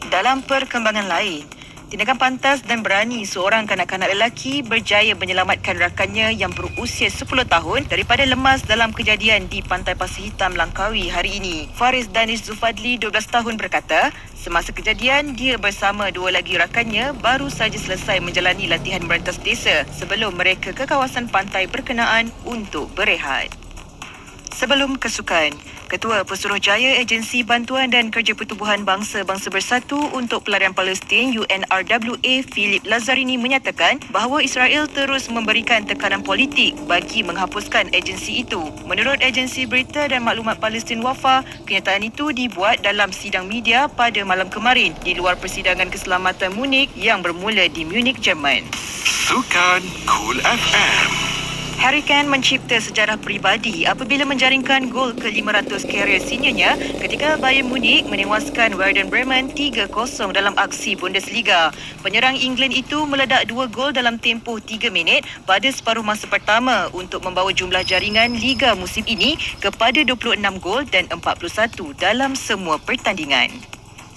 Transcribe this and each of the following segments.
Dalam perkembangan lain, tindakan pantas dan berani seorang kanak-kanak lelaki berjaya menyelamatkan rakannya yang berusia 10 tahun daripada lemas dalam kejadian di Pantai Pasir Hitam, Langkawi hari ini. Faris Danish Zufadli, 12 tahun berkata, semasa kejadian, dia bersama dua lagi rakannya baru saja selesai menjalani latihan merentas desa sebelum mereka ke kawasan pantai berkenaan untuk berehat. Sebelum kesukan, Ketua Pesuruhjaya Agensi Bantuan dan Kerja Pertubuhan Bangsa-Bangsa Bersatu untuk Pelarian Palestin UNRWA Philip Lazzarini menyatakan bahawa Israel terus memberikan tekanan politik bagi menghapuskan agensi itu. Menurut agensi berita dan maklumat Palestin Wafa, kenyataan itu dibuat dalam sidang media pada malam kemarin di luar persidangan keselamatan Munich yang bermula di Munich, Jerman. Sukan Cool FM. Harry Kane mencipta sejarah peribadi apabila menjaringkan gol ke-500 karier seniornya ketika Bayern Munich menewaskan Werder Bremen 3-0 dalam aksi Bundesliga. Penyerang England itu meledak 2 gol dalam tempoh 3 minit pada separuh masa pertama untuk membawa jumlah jaringan Liga musim ini kepada 26 gol dan 41 dalam semua pertandingan.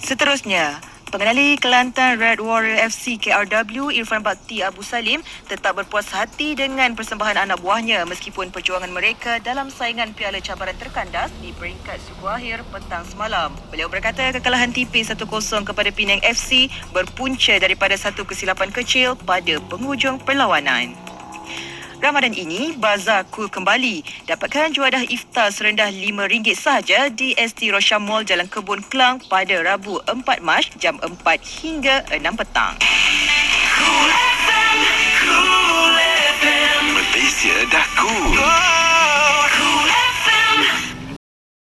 Seterusnya, pengendali Kelantan Red Warrior FC KRW Irfan Bakti Abu Salim tetap berpuas hati dengan persembahan anak buahnya meskipun perjuangan mereka dalam saingan Piala Cabaran terkandas di peringkat suku akhir petang semalam. Beliau berkata kekalahan tipis 1-0 kepada Penang FC berpunca daripada satu kesilapan kecil pada penghujung perlawanan. Ramadan ini, bazar cool kembali. Dapatkan juadah iftar serendah RM5 sahaja di ST Rosham Mall Jalan Kebun Kelang pada Rabu 4 Mac jam 4 hingga 6 petang. Cool FM, Cool FM. Malaysia dah cool.